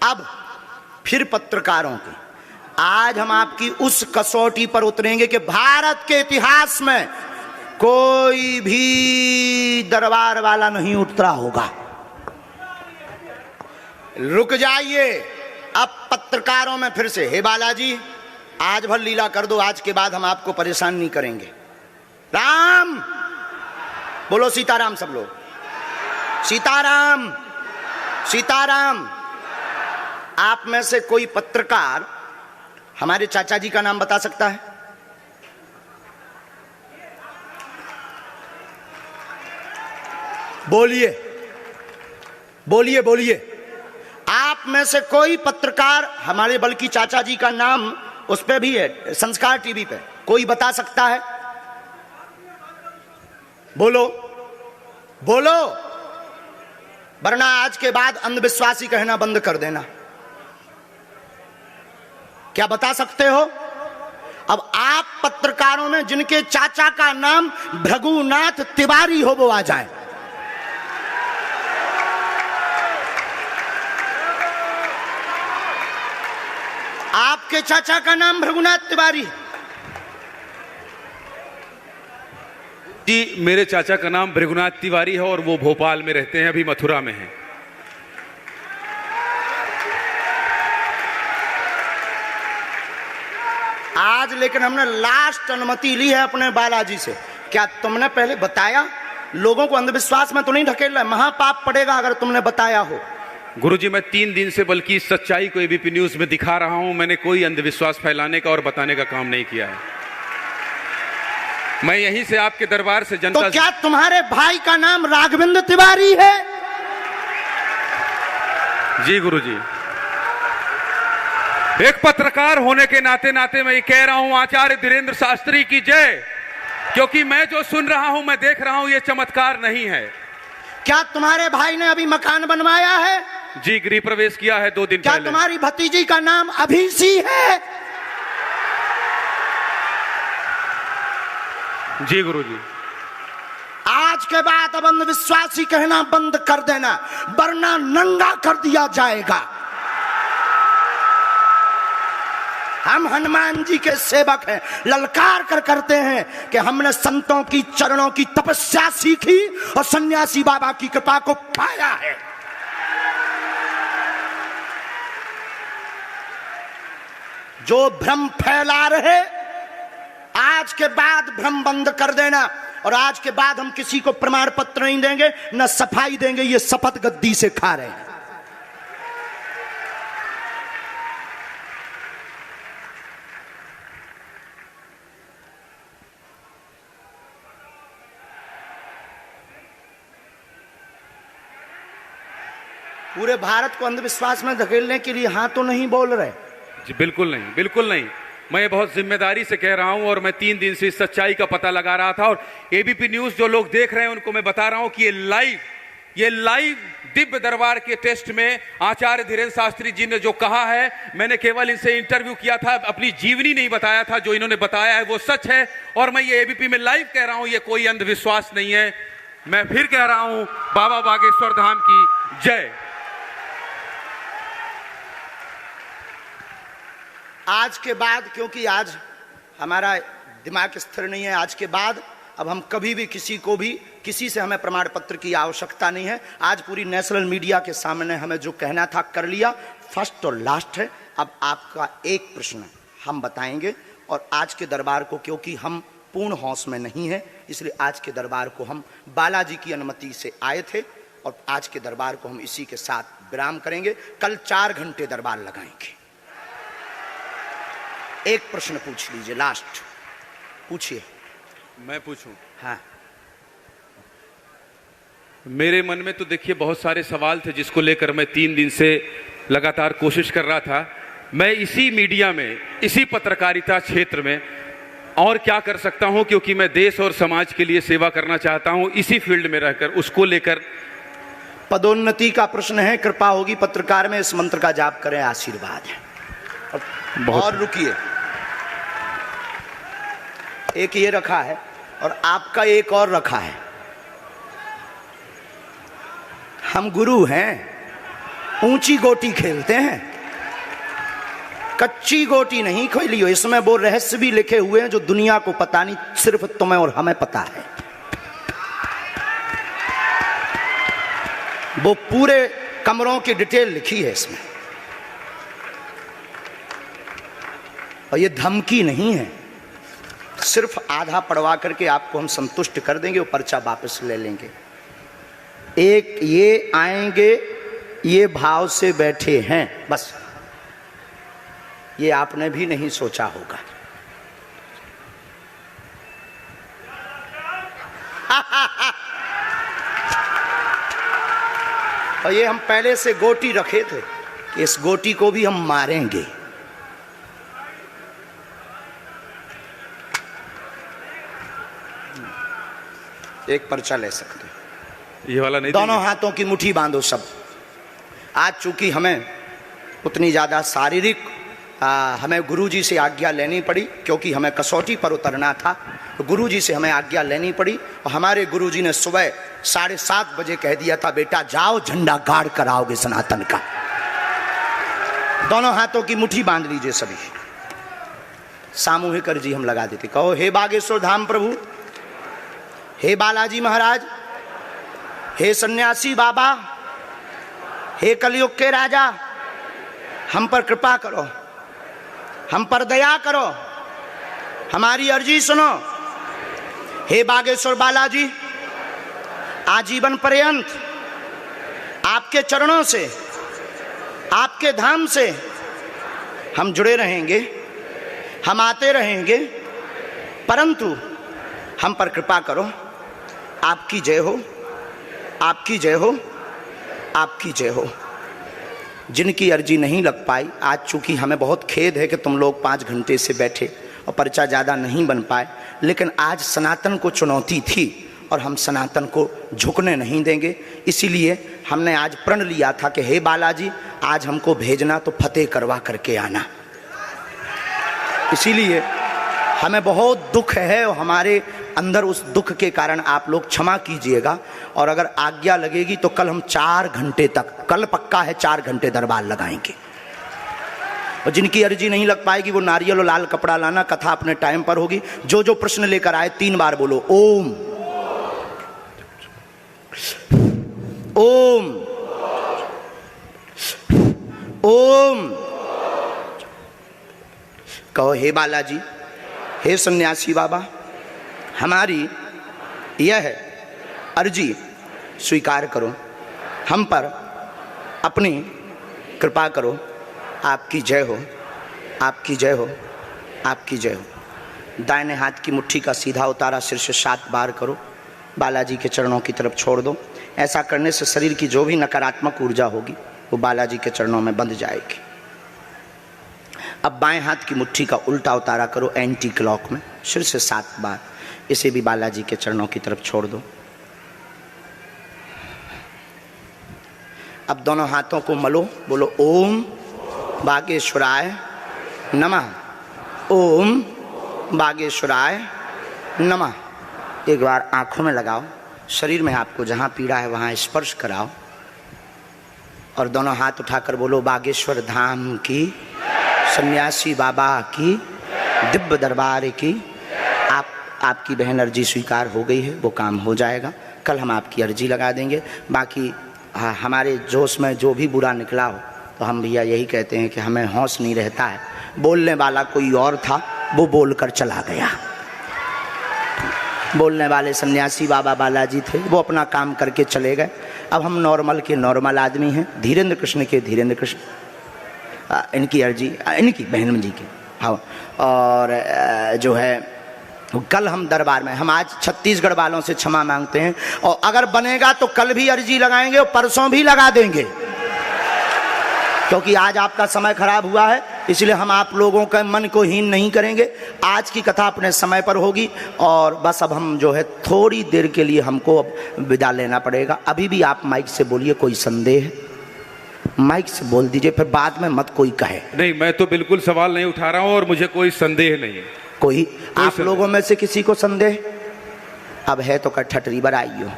अब फिर पत्रकारों की, आज हम आपकी उस कसौटी पर उतरेंगे कि भारत के इतिहास में कोई भी दरबार वाला नहीं उतरा होगा। रुक जाइए, अब पत्रकारों में फिर से, हे बालाजी आज भर लीला कर दो, आज के बाद हम आपको परेशान नहीं करेंगे। राम बोलो, सीताराम सब लोग, सीताराम सीताराम। आप में से कोई पत्रकार हमारे चाचा जी का नाम बता सकता है? बोलिए बोलिए बोलिए। आप में से कोई पत्रकार हमारे बल्कि चाचा जी का नाम उस पे भी है, संस्कार टीवी पे, कोई बता सकता है? बोलो बोलो, वरना आज के बाद अंधविश्वासी कहना बंद कर देना। क्या बता सकते हो? अब आप पत्रकारों में जिनके चाचा का नाम भृगुनाथ तिवारी हो वो आ जाए। आपके चाचा का नाम भृगुनाथ तिवारी? जी, मेरे चाचा का नाम भृगुनाथ तिवारी है और वो भोपाल में रहते हैं, अभी मथुरा में हैं। आज लेकिन हमने लास्ट अनुमति ली है अपने बालाजी से। क्या तुमने पहले बताया? लोगों को अंधविश्वास में तो नहीं ढकेल रहा, महापाप पड़ेगा अगर तुमने बताया हो। गुरुजी, मैं 3 दिन से बल्कि इस सच्चाई को एबीपी न्यूज में दिखा रहा हूं। मैंने कोई अंधविश्वास फैलाने का और बताने का काम नहीं किया है। मैं यहीं से आपके दरबार से जनता। तो क्या तुम्हारे भाई का नाम राघवेंद्र तिवारी है? जी गुरुजी, एक पत्रकार होने के नाते नाते मैं ये कह रहा हूं, आचार्य धीरेन्द्र शास्त्री की जय। क्योंकि मैं जो सुन रहा हूं, मैं देख रहा हूं, ये चमत्कार नहीं है। क्या तुम्हारे भाई ने अभी मकान बनवाया है? जी, गृह प्रवेश किया है 2 दिन क्या पहले। तुम्हारी भतीजी का नाम अभिषी है? जी गुरुजी। आज के बाद अब अंधविश्वासी कहना बंद कर देना, वरना नंगा कर दिया जाएगा। हम हनुमान जी के सेवक हैं, ललकार कर करते हैं कि हमने संतों की चरणों की तपस्या सीखी और सन्यासी बाबा की कृपा को पाया है। जो भ्रम फैला रहे, आज के बाद भ्रम बंद कर देना। और आज के बाद हम किसी को प्रमाण पत्र नहीं देंगे, न सफाई देंगे, ये शपथ गद्दी से खा रहे हैं। पूरे भारत को अंधविश्वास में धकेलने के लिए हाँ तो नहीं बोल रहे? जी बिल्कुल नहीं, बिल्कुल नहीं। मैं बहुत जिम्मेदारी से कह रहा हूं और मैं 3 दिन से इस सच्चाई का पता लगा रहा था। और एबीपी न्यूज जो लोग देख रहे हैं उनको मैं बता रहा हूं कि ये लाइव दिव्य दरबार के टेस्ट में आचार्य धीरेन्द्र शास्त्री जी ने जो कहा है, मैंने केवल इनसे इंटरव्यू किया था, अपनी जीवनी नहीं बताया था। जो इन्होंने बताया है वो सच है और मैं ये एबीपी में लाइव कह रहा हूं, ये कोई अंधविश्वास नहीं है। मैं फिर कह रहा हूं, बाबा बागेश्वर धाम की जय। आज के बाद, क्योंकि आज हमारा दिमाग स्थिर नहीं है, आज के बाद अब हम कभी भी किसी से हमें प्रमाण पत्र की आवश्यकता नहीं है। आज पूरी नेशनल मीडिया के सामने हमें जो कहना था कर लिया, फर्स्ट और लास्ट है। अब आपका एक प्रश्न हम बताएंगे और आज के दरबार को, क्योंकि हम पूर्ण होश में नहीं है, इसलिए आज के दरबार को हम बालाजी की अनुमति से आए थे और आज के दरबार को हम इसी के साथ विराम करेंगे। कल 4 घंटे दरबार लगाएंगे। एक प्रश्न पूछ लीजिए, लास्ट पूछिए। मैं पूछूं? हाँ। मेरे मन में तो देखिए बहुत सारे सवाल थे जिसको लेकर मैं 3 दिन से लगातार कोशिश कर रहा था। मैं इसी मीडिया में, इसी पत्रकारिता क्षेत्र में और क्या कर सकता हूं, क्योंकि मैं देश और समाज के लिए सेवा करना चाहता हूं इसी फील्ड में रहकर। उसको लेकर पदोन्नति का प्रश्न है, कृपा होगी पत्रकार में, इस मंत्र का जाप करें, आशीर्वाद है। और रुकिए, एक ये रखा है और आपका एक और रखा है। हम गुरु हैं, ऊंची गोटी खेलते हैं, कच्ची गोटी नहीं खेली हो। इसमें वो रहस्य भी लिखे हुए हैं जो दुनिया को पता नहीं, सिर्फ तुम्हें और हमें पता है। वो पूरे कमरों की डिटेल लिखी है इसमें, और ये धमकी नहीं है। सिर्फ आधा पढ़वा करके आपको हम संतुष्ट कर देंगे, वो पर्चा वापस ले लेंगे। एक ये आएंगे, ये भाव से बैठे हैं, बस ये आपने भी नहीं सोचा होगा। और ये हम पहले से गोटी रखे थे कि इस गोटी को भी हम मारेंगे। एक पर्चा ले सकते हैं, ये वाला नहीं। दोनों हाथों की मुट्ठी बांधो सब। आज चूंकि हमें उतनी ज्यादा शारीरिक हमें गुरुजी से आज्ञा लेनी पड़ी, क्योंकि हमें कसौटी पर उतरना था, तो गुरुजी से हमें आज्ञा लेनी पड़ी। और हमारे गुरुजी ने सुबह 7:30 बजे कह दिया था, बेटा जाओ झंडा गाड़ कर आओगे सनातन का। दोनों हाथों की मुट्ठी बांध लीजिए सभी। सामूहिक अर्जी हम लगा देते। कहो, हे बागेश्वर धाम प्रभु, हे बालाजी महाराज, हे सन्यासी बाबा, हे कलयुग के राजा, हम पर कृपा करो, हम पर दया करो, हमारी अर्जी सुनो। हे बागेश्वर बालाजी, आजीवन पर्यंत आपके चरणों से, आपके धाम से हम जुड़े रहेंगे, हम आते रहेंगे, परंतु हम पर कृपा करो। आपकी जय हो, आपकी जय हो, आपकी जय हो। जिनकी अर्जी नहीं लग पाई, आज चूंकि हमें बहुत खेद है कि तुम लोग 5 घंटे से बैठे और पर्चा ज़्यादा नहीं बन पाए, लेकिन आज सनातन को चुनौती थी और हम सनातन को झुकने नहीं देंगे। इसीलिए हमने आज प्रण लिया था कि हे बालाजी, आज हमको भेजना तो फतेह करवा करके आना। इसीलिए हमें बहुत दुख है और हमारे अंदर उस दुख के कारण आप लोग क्षमा कीजिएगा। और अगर आज्ञा लगेगी तो कल हम 4 घंटे तक, कल पक्का है 4 घंटे दरबार लगाएंगे। और जिनकी अर्जी नहीं लग पाएगी वो नारियल और लाल कपड़ा लाना, कथा अपने टाइम पर होगी। जो जो प्रश्न लेकर आए 3 बार बोलो ओम ओम ओम। कहो, हे बालाजी, हे सन्यासी बाबा, हमारी यह अर्जी स्वीकार करो, हम पर अपनी कृपा करो। आपकी जय हो, आपकी जय हो, आपकी जय हो। दाहिने हाथ की मुट्ठी का सीधा उतारा सिर से 7 बार करो, बालाजी के चरणों की तरफ छोड़ दो। ऐसा करने से शरीर की जो भी नकारात्मक ऊर्जा होगी वो बालाजी के चरणों में बंध जाएगी। अब बाएं हाथ की मुट्ठी का उल्टा उतारा करो एंटी क्लॉक में, सिर से 7 बार। इसे भी बालाजी के चरणों की तरफ छोड़ दो। अब दोनों हाथों को मलो, बोलो ओम बागेश्वराय नमः, ओम बागेश्वराय नमः। एक बार आंखों में लगाओ, शरीर में आपको जहां पीड़ा है वहां स्पर्श कराओ और दोनों हाथ उठाकर बोलो बागेश्वर धाम की, सन्यासी बाबा की, दिव्य दरबार की। आपकी बहन अर्जी स्वीकार हो गई है, वो काम हो जाएगा। कल हम आपकी अर्जी लगा देंगे। बाकी हमारे जोश में जो भी बुरा निकला हो तो हम भैया यही कहते हैं कि हमें होश नहीं रहता है। बोलने वाला कोई और था, वो बोलकर चला गया। बोलने वाले सन्यासी बाबा बालाजी थे, वो अपना काम करके चले गए। अब हम नॉर्मल के नॉर्मल आदमी हैं, धीरेन्द्र कृष्ण के धीरेन्द्र कृष्ण। इनकी अर्जी, इनकी बहन जी की, हाँ। और जो है कल हम दरबार में, हम आज छत्तीसगढ़ वालों से क्षमा मांगते हैं और अगर बनेगा तो कल भी अर्जी लगाएंगे और परसों भी लगा देंगे, क्योंकि आज आपका समय खराब हुआ है। इसलिए हम आप लोगों के मन को हीन नहीं करेंगे। आज की कथा अपने समय पर होगी और बस अब हम जो है थोड़ी देर के लिए हमको अब विदा लेना पड़ेगा। अभी भी आप माइक से बोलिए, कोई संदेह है माइक से बोल दीजिए, फिर बाद में मत कोई कहे। नहीं, मैं तो बिल्कुल सवाल नहीं उठा रहा हूँ और मुझे कोई संदेह नहीं है। कोई आप लोगों में से किसी को संदेह? अब है तो ठटरी बर आइयो।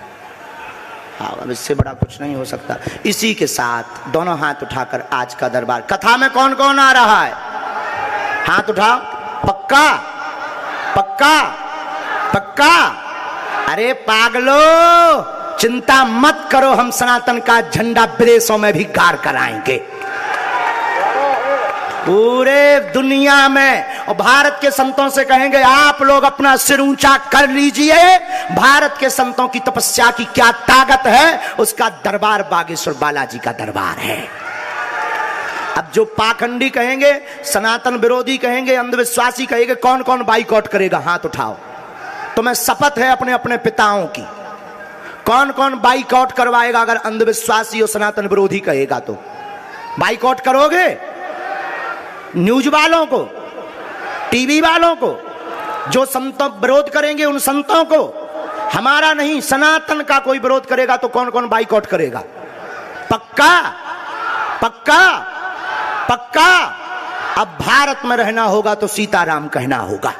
हाँ, अब इससे बड़ा कुछ नहीं हो सकता। इसी के साथ दोनों हाथ उठाकर आज का दरबार, कथा में कौन कौन आ रहा है? हाथ उठाओ। पक्का पक्का पक्का? अरे पागलो, चिंता मत करो, हम सनातन का झंडा विदेशों में भी गाड़ कर आएंगे, पूरे दुनिया में। और भारत के संतों से कहेंगे आप लोग अपना सिर ऊंचा कर लीजिए, भारत के संतों की तपस्या की क्या ताकत है, उसका दरबार बागेश्वर बालाजी का दरबार है। अब जो पाखंडी कहेंगे, सनातन विरोधी कहेंगे, अंधविश्वासी कहेंगे, कौन कौन बाइकआउट करेगा? हाथ उठाओ। तुम्हें शपथ है अपने अपने पिताओं की, कौन कौन बाइकआउट करवाएगा? अगर अंधविश्वासी और सनातन विरोधी कहेगा तो बाइकआउट करोगे? न्यूज वालों को, टीवी वालों को, जो संतों विरोध करेंगे उन संतों को, हमारा नहीं सनातन का कोई विरोध करेगा तो कौन कौन बाइकआउट करेगा? पक्का पक्का पक्का? अब भारत में रहना होगा तो सीताराम कहना होगा।